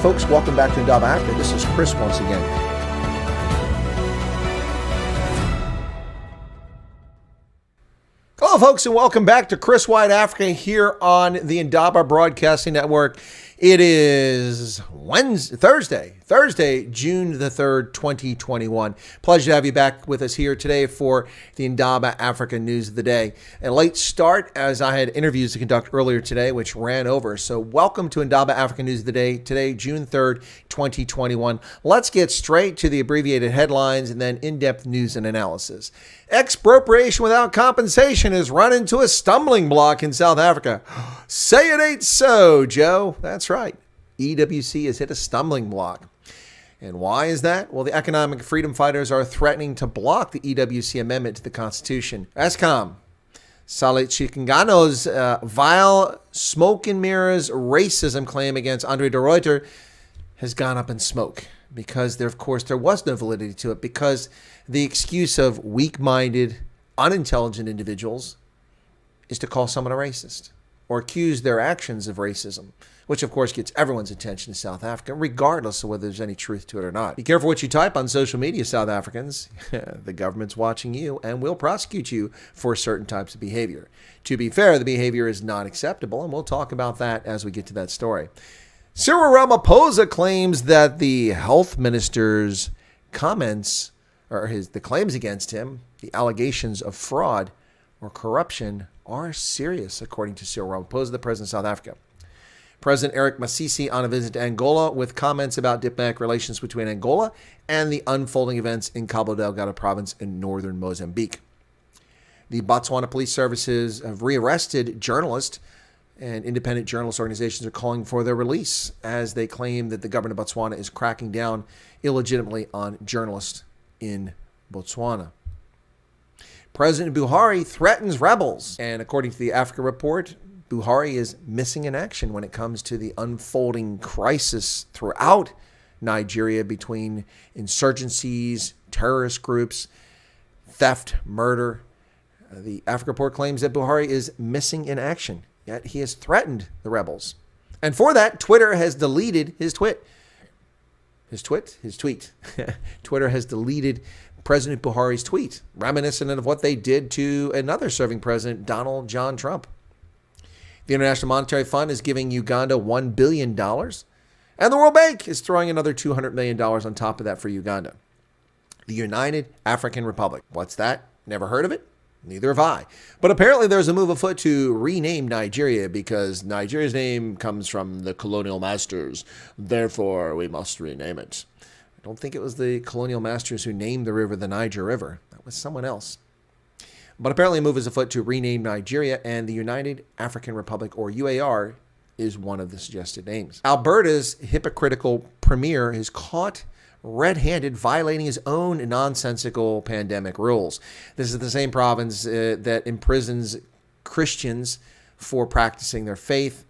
folks, welcome back to Indaba Africa. This is Chris once again. Hello, folks, and welcome back to Chris Wyatt Africa here on the Indaba Broadcasting Network. It is Thursday, June the 3rd, 2021. Pleasure to have you back with us here today for the Indaba Africa News of the Day. A late start as I had interviews to conduct earlier today, which ran over. So welcome to Indaba Africa News of the Day. Today, June 3rd, 2021. Let's get straight to the abbreviated headlines and then in-depth news and analysis. Expropriation without compensation has run into a stumbling block in South Africa. Say it ain't so, Joe. That's right. EWC has hit a stumbling block. And why is that? Well, the economic freedom fighters are threatening to block the EWC amendment to the Constitution. Eskom, Salit Chikangano's vile smoke and mirrors racism claim against Andre de Ruyter has gone up in smoke because there was no validity to it, because the excuse of weak-minded, unintelligent individuals is to call someone a racist or accuse their actions of racism, which of course gets everyone's attention in South Africa, regardless of whether there's any truth to it or not. Be careful what you type on social media, South Africans. The government's watching you and will prosecute you for certain types of behavior. To be fair, the behavior is not acceptable, and we'll talk about that as we get to that story. Cyril Ramaphosa claims that the health minister's comments, or the claims against him, the allegations of fraud or corruption, are serious, according to Cyril Ramaphosa, the president of South Africa. President Eric Masisi on a visit to Angola with comments about diplomatic relations between Angola and the unfolding events in Cabo Delgado province in northern Mozambique. The Botswana police services have rearrested journalists, and independent journalist organizations are calling for their release as they claim that the government of Botswana is cracking down illegitimately on journalists in Botswana. President Buhari threatens rebels, and according to the Africa Report, Buhari is missing in action when it comes to the unfolding crisis throughout Nigeria between insurgencies, terrorist groups, theft, murder. The Africa Report claims that Buhari is missing in action, yet he has threatened the rebels. And for that, Twitter has deleted his tweet. Twitter has deleted President Buhari's tweet, reminiscent of what they did to another serving president, Donald John Trump. The International Monetary Fund is giving Uganda $1 billion, and the World Bank is throwing another $200 million on top of that for Uganda. The United African Republic. What's that? Never heard of it? Neither have I. But apparently there's a move afoot to rename Nigeria because Nigeria's name comes from the colonial masters. Therefore, we must rename it. I don't think it was the colonial masters who named the river the Niger River. That was someone else. But apparently a move is afoot to rename Nigeria, and the United African Republic, or UAR, is one of the suggested names. Alberta's hypocritical premier is caught red-handed violating his own nonsensical pandemic rules. This is the same province that imprisons Christians for practicing their faith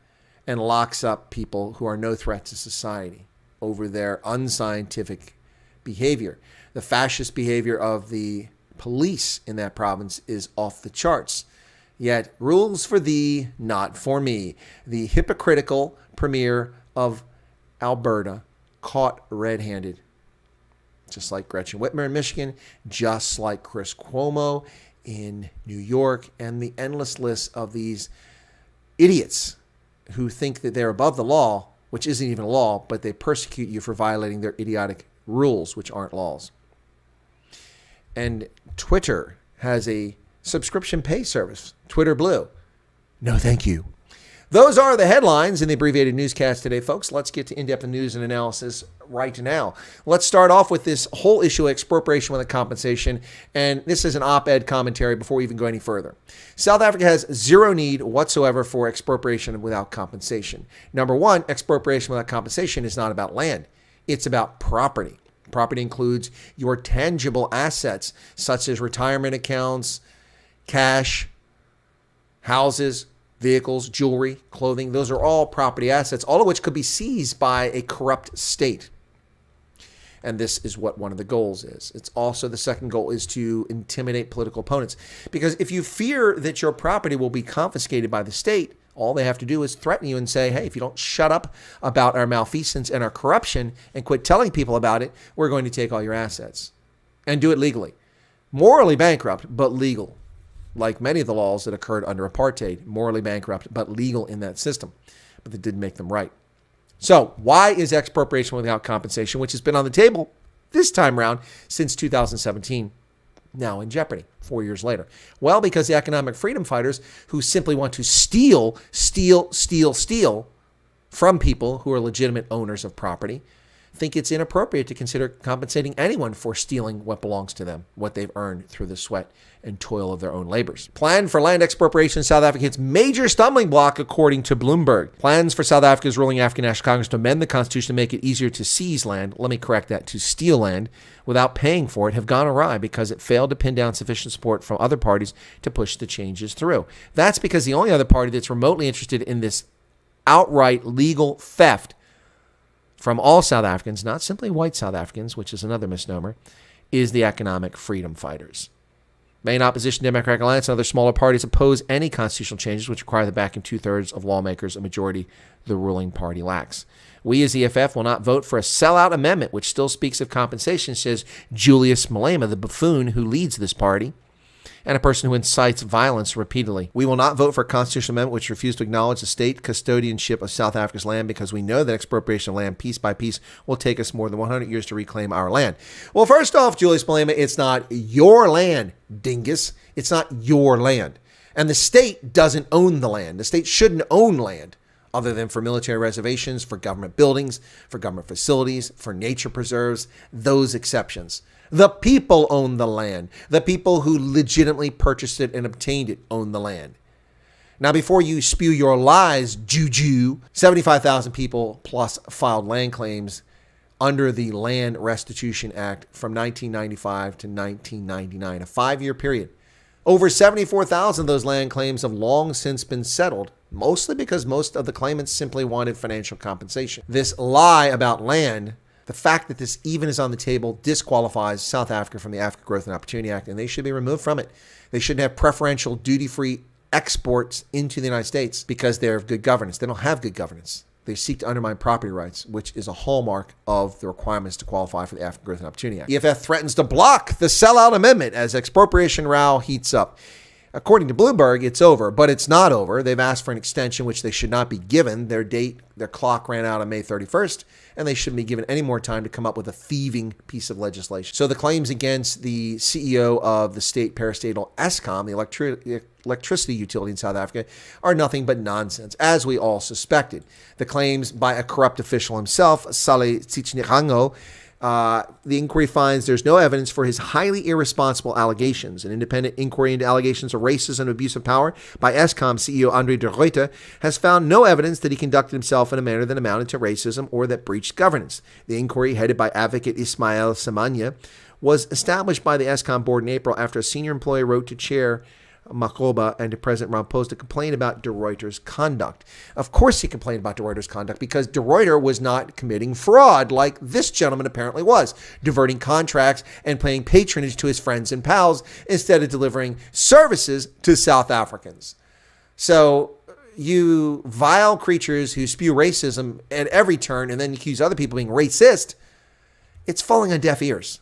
and locks up people who are no threat to society over their unscientific behavior. The fascist behavior of the police in that province is off the charts. Yet, rules for thee, not for me. The hypocritical premier of Alberta caught red-handed. Just like Gretchen Whitmer in Michigan, just like Chris Cuomo in New York, and the endless list of these idiots who think that they're above the law, which isn't even a law, but they persecute you for violating their idiotic rules, which aren't laws. And Twitter has a subscription pay service, Twitter Blue. No, thank you. Those are the headlines in the abbreviated newscast today, folks. Let's get to in-depth news and analysis right now. Let's start off with this whole issue of expropriation without compensation. And this is an op-ed commentary before we even go any further. South Africa has zero need whatsoever for expropriation without compensation. Number one, expropriation without compensation is not about land. It's about property. Property includes your tangible assets, such as retirement accounts, cash, houses, vehicles, jewelry, clothing. Those are all property assets, all of which could be seized by a corrupt state. And this is what one of the goals is. It's also the second goal is to intimidate political opponents. Because if you fear that your property will be confiscated by the state, All they have to do is threaten you and say, hey, if you don't shut up about our malfeasance and our corruption and quit telling people about it, we're going to take all your assets. And do it legally. Morally bankrupt, but legal. Like many of the laws that occurred under apartheid, morally bankrupt, but legal in that system. But they didn't make them right. So why is expropriation without compensation, which has been on the table this time around since 2017, now in jeopardy 4 years later? Well, because the economic freedom fighters who simply want to steal from people who are legitimate owners of property think it's inappropriate to consider compensating anyone for stealing what belongs to them, what they've earned through the sweat and toil of their own labors. Plan for land expropriation in South Africa hits major stumbling block, according to Bloomberg. Plans for South Africa's ruling African National Congress to amend the constitution to make it easier to seize land, let me correct that, to steal land without paying for it, have gone awry because it failed to pin down sufficient support from other parties to push the changes through. That's because the only other party that's remotely interested in this outright legal theft from all South Africans, not simply white South Africans, which is another misnomer, is the economic freedom fighters. Main opposition Democratic Alliance and other smaller parties oppose any constitutional changes which require the backing of 2/3 of lawmakers, a majority the ruling party lacks. We as EFF will not vote for a sellout amendment which still speaks of compensation, says Julius Malema, the buffoon who leads this party, and a person who incites violence repeatedly. We will not vote for a constitutional amendment which refuses to acknowledge the state custodianship of South Africa's land because we know that expropriation of land piece by piece will take us more than 100 years to reclaim our land. Well, first off, Julius Malema, it's not your land, dingus. It's not your land. And the state doesn't own the land. The state shouldn't own land other than for military reservations, for government buildings, for government facilities, for nature preserves, those exceptions. The people own the land. The people who legitimately purchased it and obtained it own the land. Now, before you spew your lies, Juju, 75,000 people plus filed land claims under the Land Restitution Act from 1995 to 1999, a 5-year period. Over 74,000 of those land claims have long since been settled, mostly because most of the claimants simply wanted financial compensation. This lie about land, the fact that this even is on the table, disqualifies South Africa from the Africa Growth and Opportunity Act, and they should be removed from it. They shouldn't have preferential duty-free exports into the United States because they're of good governance. They don't have good governance. They seek to undermine property rights, which is a hallmark of the requirements to qualify for the Africa Growth and Opportunity Act. EFF threatens to block the sellout amendment as expropriation row heats up. According to Bloomberg, it's over, but it's not over. They've asked for an extension, which they should not be given. Their clock ran out on May 31st, and they shouldn't be given any more time to come up with a thieving piece of legislation. So the claims against the CEO of the state parastatal Eskom, the electricity utility in South Africa, are nothing but nonsense, as we all suspected. The claims by a corrupt official himself, Sale Tshitshirango, the inquiry finds there's no evidence for his highly irresponsible allegations. An independent inquiry into allegations of racism and abuse of power by Eskom CEO Andre de Ruyter has found no evidence that he conducted himself in a manner that amounted to racism or that breached governance. The inquiry, headed by advocate Ismail Samanya, was established by the Eskom board in April after a senior employee wrote to Chair Makgoba and to President Ramaphosa to complain about de Ruyter's conduct. Of course he complained about de Ruyter's conduct because de Ruyter was not committing fraud like this gentleman apparently was, diverting contracts and paying patronage to his friends and pals instead of delivering services to South Africans. So you vile creatures who spew racism at every turn and then accuse other people of being racist, it's falling on deaf ears.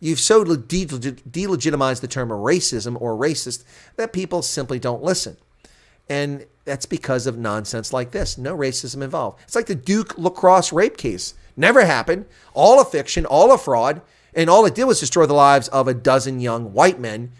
You've so delegitimized the term racism or racist that people simply don't listen. And that's because of nonsense like this. No racism involved. It's like the Duke lacrosse rape case. Never happened. All a fiction, all a fraud. And all it did was destroy the lives of a dozen young white men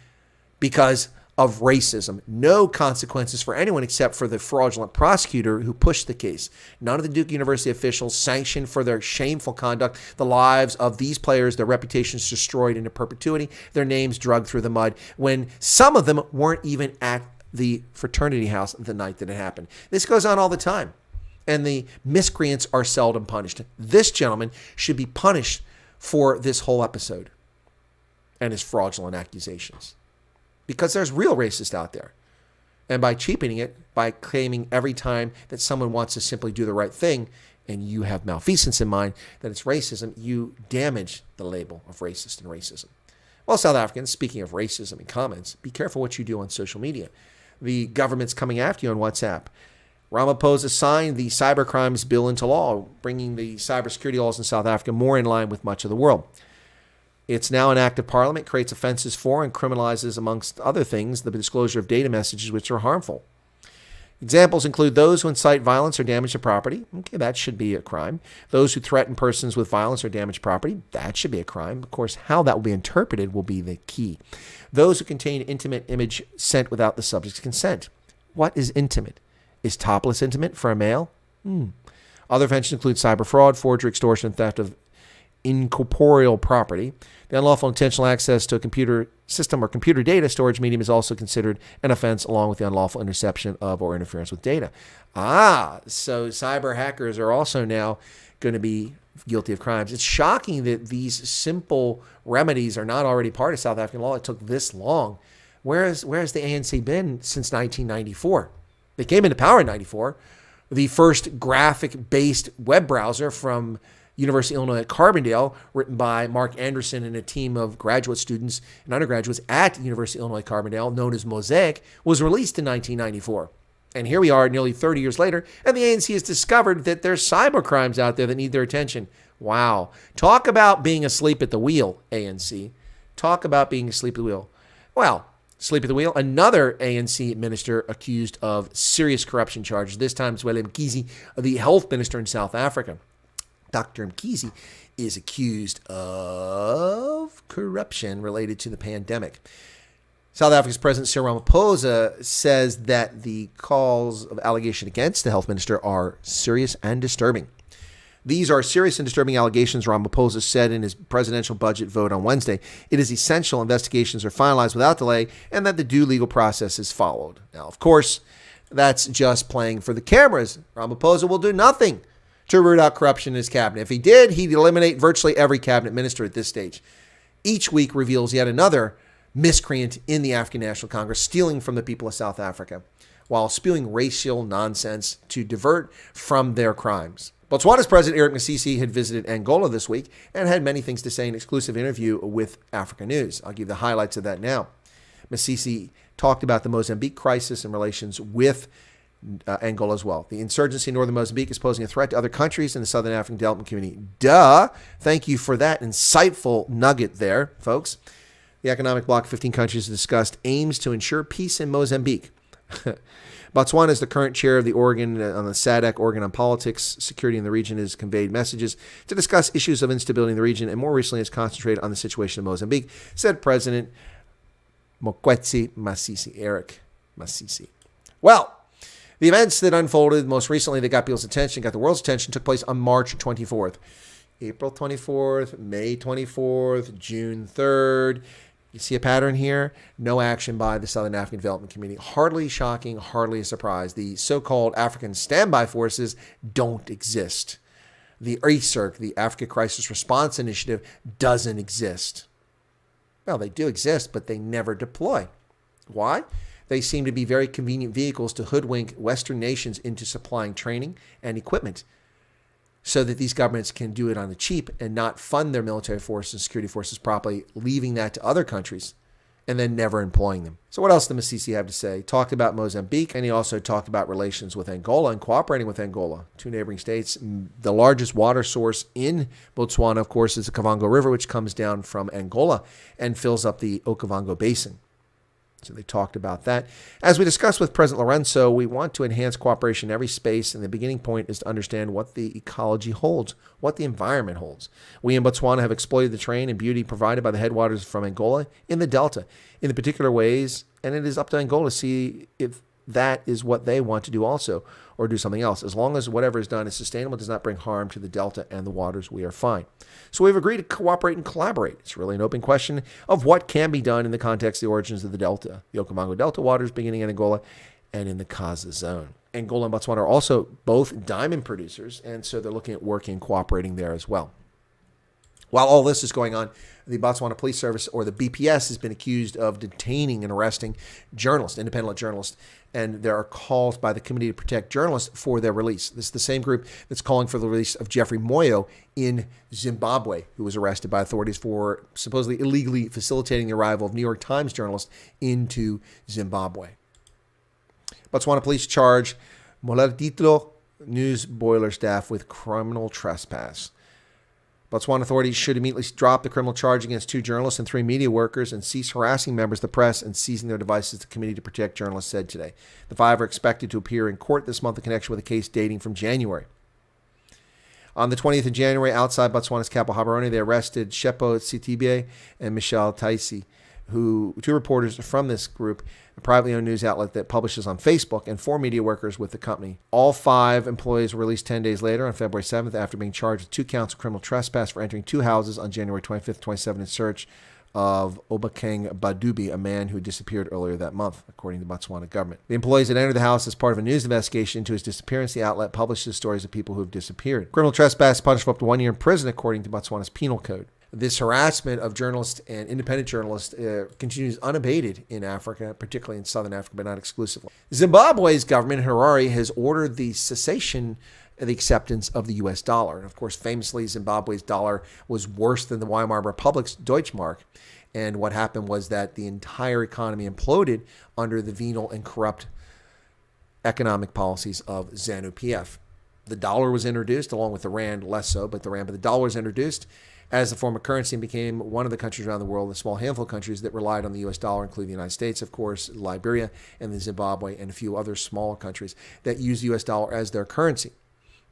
because of racism. No consequences for anyone except for the fraudulent prosecutor who pushed the case. None of the Duke University officials sanctioned for their shameful conduct the lives of these players, their reputations destroyed into perpetuity, their names dragged through the mud, when some of them weren't even at the fraternity house the night that it happened. This goes on all the time, and the miscreants are seldom punished. This gentleman should be punished for this whole episode and his fraudulent accusations. Because there's real racists out there. And by cheapening it, by claiming every time that someone wants to simply do the right thing, and you have malfeasance in mind that it's racism, you damage the label of racist and racism. Well, South Africans, speaking of racism and comments, be careful what you do on social media. The government's coming after you on WhatsApp. Ramaphosa signed the cybercrimes bill into law, bringing the cybersecurity laws in South Africa more in line with much of the world. It's now an act of parliament, creates offenses for and criminalizes, amongst other things, the disclosure of data messages which are harmful. Examples include those who incite violence or damage to property. Okay, that should be a crime. Those who threaten persons with violence or damage property. That should be a crime. Of course, how that will be interpreted will be the key. Those who contain intimate image sent without the subject's consent. What is intimate? Is topless intimate for a male? Other offenses include cyber fraud, forgery, extortion, and theft of incorporeal property. The unlawful intentional access to a computer system or computer data storage medium is also considered an offense, along with the unlawful interception of or interference with data. So cyber hackers are also now going to be guilty of crimes. It's shocking that these simple remedies are not already part of South African law. It took this long. Where has the ANC been since 1994? They came into power in 94. The first graphic-based web browser from University of Illinois at Carbondale, written by Mark Anderson and a team of graduate students and undergraduates at University of Illinois Carbondale, known as Mosaic, was released in 1994. And here we are nearly 30 years later, and the ANC has discovered that there's cyber crimes out there that need their attention. Wow. Talk about being asleep at the wheel, ANC. Talk about being asleep at the wheel. Well, asleep at the wheel, another ANC minister accused of serious corruption charges. This time it's Willem Mkhize, the health minister in South Africa. Dr. Mkhize is accused of corruption related to the pandemic. South Africa's President Cyril Ramaphosa says that the calls of allegation against the health minister are serious and disturbing. These are serious and disturbing allegations, Ramaphosa said in his presidential budget vote on Wednesday. It is essential investigations are finalized without delay and that the due legal process is followed. Now, of course, that's just playing for the cameras. Ramaphosa will do nothing to root out corruption in his cabinet. If he did, he'd eliminate virtually every cabinet minister at this stage. Each week reveals yet another miscreant in the African National Congress stealing from the people of South Africa while spewing racial nonsense to divert from their crimes. Botswana's President Eric Masisi had visited Angola this week and had many things to say in an exclusive interview with Africa News. I'll give the highlights of that now. Masisi talked about the Mozambique crisis and relations with Angola as well. The insurgency in northern Mozambique is posing a threat to other countries in the Southern African Development Community. Duh! Thank you for that insightful nugget there, folks. The Economic Bloc of 15 countries discussed aims to ensure peace in Mozambique. Botswana is the current chair of the Oregon on the SADC, Oregon on Politics, Security in the region, has conveyed messages to discuss issues of instability in the region and more recently has concentrated on the situation in Mozambique, said President Mokwetsi Masisi, Eric Masisi. Well, the events that unfolded most recently that got people's attention, got the world's attention, took place on March 24th. April 24th, May 24th, June 3rd. You see a pattern here? No action by the Southern African Development Community. Hardly shocking, hardly a surprise. The so-called African standby forces don't exist. The ACIRC, the Africa Crisis Response Initiative, doesn't exist. Well, they do exist, but they never deploy. Why? They seem to be very convenient vehicles to hoodwink Western nations into supplying training and equipment so that these governments can do it on the cheap and not fund their military forces and security forces properly, leaving that to other countries and then never employing them. So what else did Masisi have to say? Talked about Mozambique, and he also talked about relations with Angola and cooperating with Angola, two neighboring states. The largest water source in Botswana, of course, is the Kavango River, which comes down from Angola and fills up the Okavango Basin. So they talked about that. As we discussed with President Lorenzo, we want to enhance cooperation in every space, and the beginning point is to understand what the ecology holds, what the environment holds. We in Botswana have exploited the terrain and beauty provided by the headwaters from Angola in the Delta in the particular ways, and it is up to Angola to see if that is what they want to do also, or do something else. As long as whatever is done is sustainable, does not bring harm to the Delta and the waters, we are fine. So we've agreed to cooperate and collaborate. It's really an open question of what can be done in the context of the origins of the Delta, the Okavango Delta waters beginning in Angola and in the Kaza Zone. Angola and Botswana are also both diamond producers, and so they're looking at working and cooperating there as well. While all this is going on, the Botswana Police Service, or the BPS, has been accused of detaining and arresting journalists, independent journalists, and there are calls by the Committee to Protect Journalists for their release. This is the same group that's calling for the release of Jeffrey Moyo in Zimbabwe, who was arrested by authorities for supposedly illegally facilitating the arrival of New York Times journalists into Zimbabwe. Botswana police charge Moletitlo news boiler staff with criminal trespass. Botswana authorities should immediately drop the criminal charge against 2 journalists and 3 media workers and cease harassing members of the press and seizing their devices, the Committee to Protect Journalists said today. The 5 are expected to appear in court this month in connection with a case dating from January. On the 20th of January, outside Botswana's capital, Harare, they arrested Shepo Sitibe and Michelle Taisi, 2 reporters from this group, a privately owned news outlet that publishes on Facebook, and 4 media workers with the company. All 5 employees were released 10 days later on February 7th after being charged with 2 counts of criminal trespass for entering 2 houses on January 25th, 27th in search of Obakeng Badubi, a man who disappeared earlier that month, according to the Botswana government. The employees had entered the house as part of a news investigation into his disappearance. The outlet publishes stories of people who have disappeared. Criminal trespass is punished for up to 1 year in prison, according to Botswana's penal code. This harassment of journalists and independent journalists continues unabated in Africa, particularly in southern Africa, but not exclusively. Zimbabwe's government, Harare, has ordered the cessation of the acceptance of the U.S. dollar. And of course, famously, Zimbabwe's dollar was worse than the Weimar Republic's Deutschmark. And what happened was that the entire economy imploded under the venal and corrupt economic policies of ZANU-PF. The dollar was introduced, along with the rand, less so, but the dollar was introduced as a form of currency and became one of the countries around the world, a small handful of countries that relied on the U.S. dollar, including the United States, of course, Liberia, and the Zimbabwe, and a few other smaller countries that use the U.S. dollar as their currency.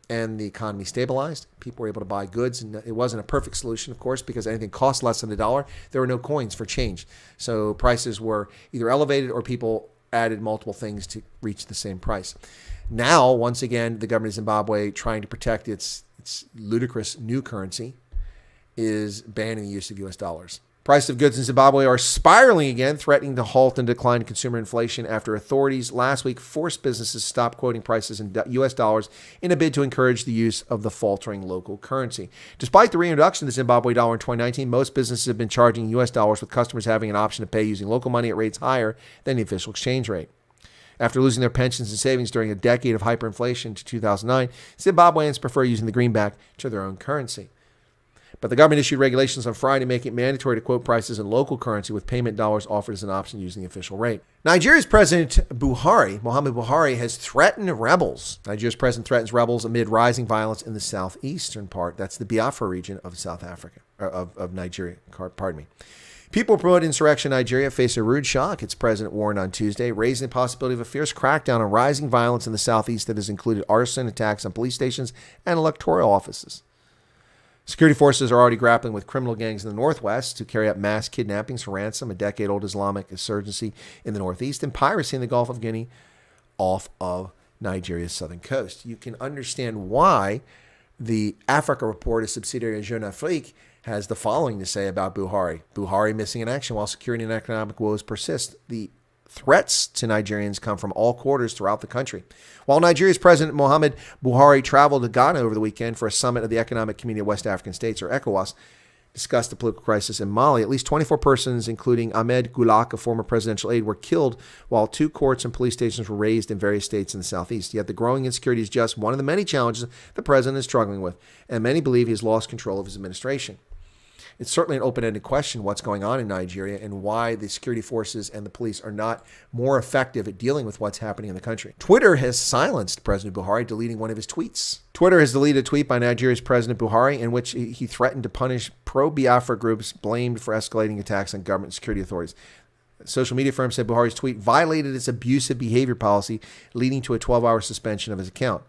And the economy stabilized. People were able to buy goods, and it wasn't a perfect solution, of course, because anything cost less than $1. There were no coins for change. So prices were either elevated or people added multiple things to reach the same price. Now, once again, the government of Zimbabwe, trying to protect its ludicrous new currency, is banning the use of U.S. dollars. Prices of goods in Zimbabwe are spiraling again, threatening to halt and decline consumer inflation after authorities last week forced businesses to stop quoting prices in U.S. dollars in a bid to encourage the use of the faltering local currency. Despite the reintroduction of the Zimbabwe dollar in 2019, most businesses have been charging U.S. dollars, with customers having an option to pay using local money at rates higher than the official exchange rate. After losing their pensions and savings during a decade of hyperinflation to 2009, Zimbabweans prefer using the greenback to their own currency. But the government issued regulations on Friday making it mandatory to quote prices in local currency, with payment dollars offered as an option using the official rate. Nigeria's President Muhammadu Buhari, has threatened rebels. Nigeria's president threatens rebels amid rising violence in the southeastern part. That's the Biafra region of South Africa, of Nigeria. Pardon me. People who promote insurrection in Nigeria face a rude shock, its president warned on Tuesday, raising the possibility of a fierce crackdown on rising violence in the southeast that has included arson, attacks on police stations, and electoral offices. Security forces are already grappling with criminal gangs in the northwest to carry out mass kidnappings for ransom, a decade-old Islamic insurgency in the northeast, and piracy in the Gulf of Guinea off of Nigeria's southern coast. You can understand why the Africa Report, a subsidiary of Jeune Afrique, has the following to say about Buhari. Buhari missing in action while security and economic woes persist. The threats to Nigerians come from all quarters throughout the country. While Nigeria's President Muhammadu Buhari traveled to Ghana over the weekend for a summit of the Economic Community of West African States, or ECOWAS, discussed the political crisis in Mali, at least 24 persons, including Ahmed Gulak, a former presidential aide, were killed, while 2 courts and police stations were razed in various states in the southeast. Yet the growing insecurity is just one of the many challenges the president is struggling with, and many believe he has lost control of his administration. It's certainly an open-ended question what's going on in Nigeria and why the security forces and the police are not more effective at dealing with what's happening in the country. Twitter has silenced President Buhari, deleting one of his tweets. Twitter has deleted a tweet by Nigeria's President Buhari in which he threatened to punish pro-Biafra groups blamed for escalating attacks on government security authorities. A social media firm said Buhari's tweet violated its abusive behavior policy, leading to a 12-hour suspension of his account.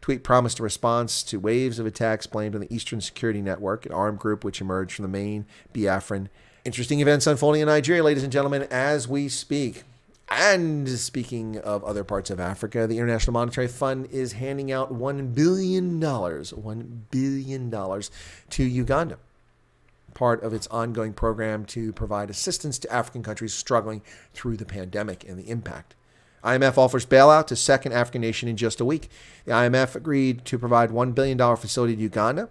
Tweet promised a response to waves of attacks blamed on the Eastern Security Network, an armed group which emerged from the main Biafran. Interesting events unfolding in Nigeria, ladies and gentlemen, as we speak. And speaking of other parts of Africa, the International Monetary Fund is handing out $1 billion to Uganda, part of its ongoing program to provide assistance to African countries struggling through the pandemic and the impact. IMF offers bailout to second African nation in just a week. The IMF agreed to provide $1 billion facility to Uganda.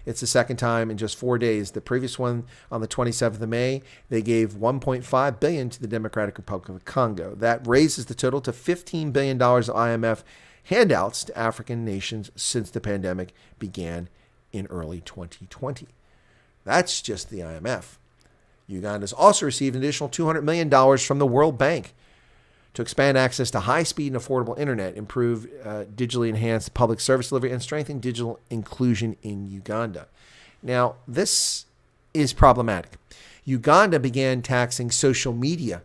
It's the second time in just 4 days. The previous one, on the 27th of May, they gave $1.5 billion to the Democratic Republic of Congo. That raises the total to $15 billion of IMF handouts to African nations since the pandemic began in early 2020. That's just the IMF. Uganda's also received an additional $200 million from the World Bank to expand access to high-speed and affordable internet, improve digitally enhanced public service delivery, and strengthen digital inclusion in Uganda. Now, this is problematic. Uganda began taxing social media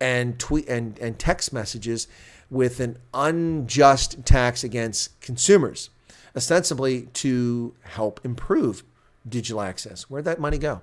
and tweet and text messages with an unjust tax against consumers, ostensibly to help improve digital access. Where'd that money go?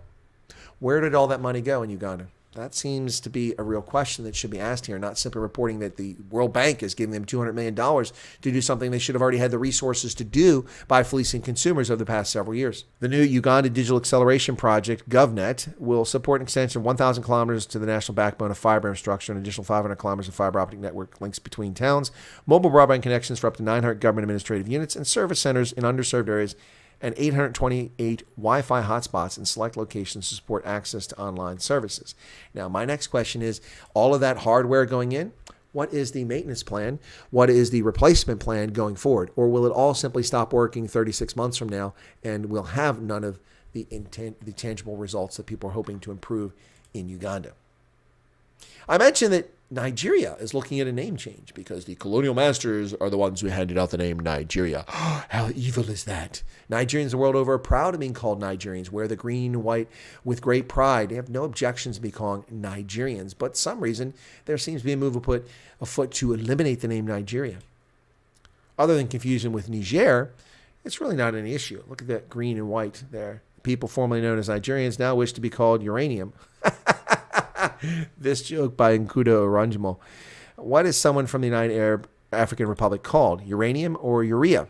Where did all that money go in Uganda? That seems to be a real question that should be asked here, not simply reporting that the World Bank is giving them $200 million to do something they should have already had the resources to do by fleecing consumers over the past several years. The new Uganda Digital Acceleration Project, GovNet, will support an extension of 1,000 kilometers to the national backbone of fiber infrastructure and an additional 500 kilometers of fiber optic network links between towns, mobile broadband connections for up to 900 government administrative units, and service centers in underserved areas, and 828 Wi-Fi hotspots in select locations to support access to online services. Now, my next question is, all of that hardware going in, what is the maintenance plan? What is the replacement plan going forward? Or will it all simply stop working 36 months from now and we'll have none of the tangible results that people are hoping to improve in Uganda? I mentioned that Nigeria is looking at a name change because the colonial masters are the ones who handed out the name Nigeria. How evil is that? Nigerians the world over are proud of being called Nigerians, wear the green and white with great pride. They have no objections to be called Nigerians, but for some reason there seems to be a move afoot to eliminate the name Nigeria. Other than confusion with Niger, it's really not an issue. Look at that green and white there. People formerly known as Nigerians now wish to be called uranium. This joke by Nkudo Oranjimo. What is someone from the United Arab African Republic called? Uranium or urea?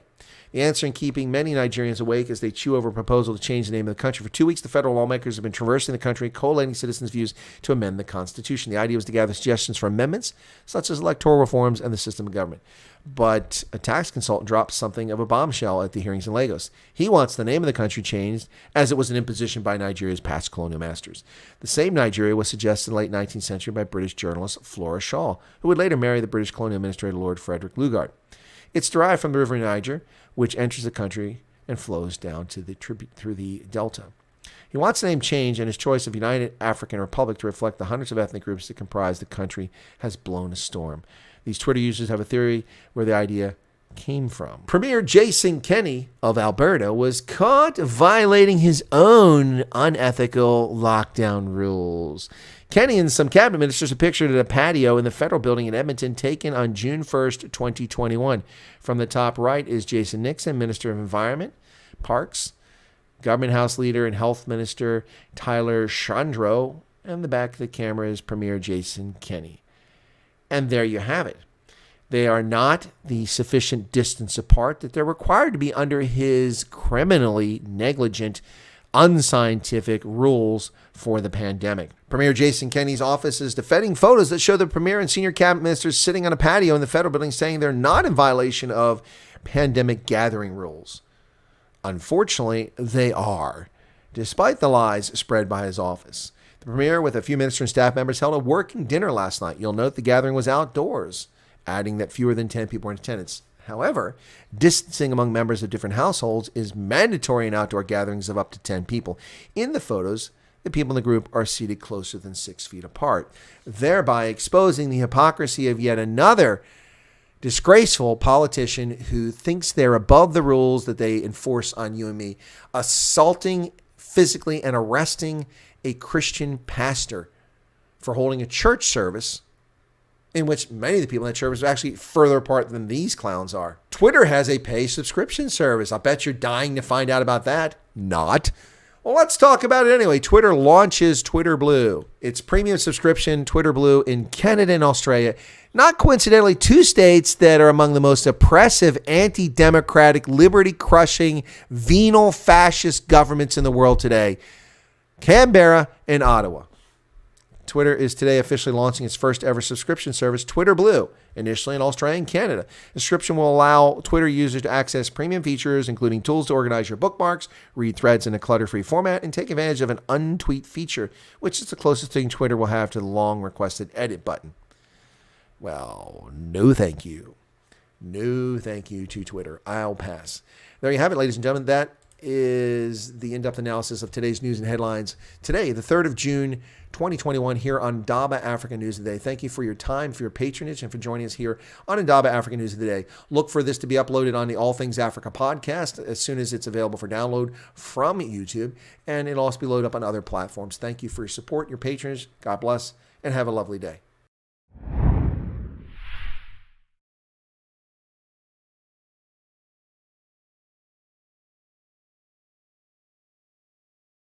The answer in keeping many Nigerians awake as they chew over a proposal to change the name of the country. For 2 weeks, the federal lawmakers have been traversing the country, collating citizens' views to amend the Constitution. The idea was to gather suggestions for amendments, such as electoral reforms and the system of government. But a tax consultant dropped something of a bombshell at the hearings in Lagos. He wants the name of the country changed as it was an imposition by Nigeria's past colonial masters. The same Nigeria was suggested in the late 19th century by British journalist Flora Shaw, who would later marry the British colonial administrator Lord Frederick Lugard. It's derived from the River Niger, which enters the country and flows down to the through the delta. He wants the name changed, and his choice of United African Republic to reflect the hundreds of ethnic groups that comprise the country has blown a storm. These Twitter users have a theory where the idea came from. Premier Jason Kenney of Alberta was caught violating his own unethical lockdown rules. Kenney and some cabinet ministers are pictured at a patio in the federal building in Edmonton, taken on June 1st, 2021. From the top right is Jason Nixon, Minister of Environment, Parks, Government House Leader and Health Minister Tyler Chandro, and the back of the camera is Premier Jason Kenney. And there you have it. They are not the sufficient distance apart that they're required to be under his criminally negligent, unscientific rules for the pandemic. Premier Jason Kenney's office is defending photos that show the premier and senior cabinet ministers sitting on a patio in the federal building, saying they're not in violation of pandemic gathering rules. Unfortunately, they are, despite the lies spread by his office. The premier, with a few minister and staff members, held a working dinner last night. You'll note the gathering was outdoors, adding that fewer than 10 people were in attendance. However, distancing among members of different households is mandatory in outdoor gatherings of up to 10 people. In the photos, the people in the group are seated closer than 6 feet apart, thereby exposing the hypocrisy of yet another disgraceful politician who thinks they're above the rules that they enforce on you and me, assaulting physically and arresting a Christian pastor for holding a church service in which many of the people in that service are actually further apart than these clowns are. Twitter has a pay subscription service. I bet you're dying to find out about that. Not. Well, let's talk about it anyway. Twitter launches Twitter Blue. It's premium subscription Twitter Blue in Canada and Australia. Not coincidentally, two states that are among the most oppressive, anti-democratic, liberty-crushing, venal, fascist governments in the world today. Canberra and Ottawa. Twitter is today officially launching its first ever subscription service, Twitter Blue, initially in Australia and Canada. The subscription will allow Twitter users to access premium features, including tools to organize your bookmarks, read threads in a clutter-free format, and take advantage of an untweet feature, which is the closest thing Twitter will have to the long-requested edit button. Well, no thank you. No thank you to Twitter. I'll pass. There you have it, ladies and gentlemen. That is the in-depth analysis of today's news and headlines. Today, the 3rd of June, 2021, here on Indaba Africa News of the Day. Thank you for your time, for your patronage, and for joining us here on Indaba Africa News of the Day. Look for this to be uploaded on the All Things Africa podcast as soon as it's available for download from YouTube, and it'll also be loaded up on other platforms. Thank you for your support, your patronage. God bless, and have a lovely day.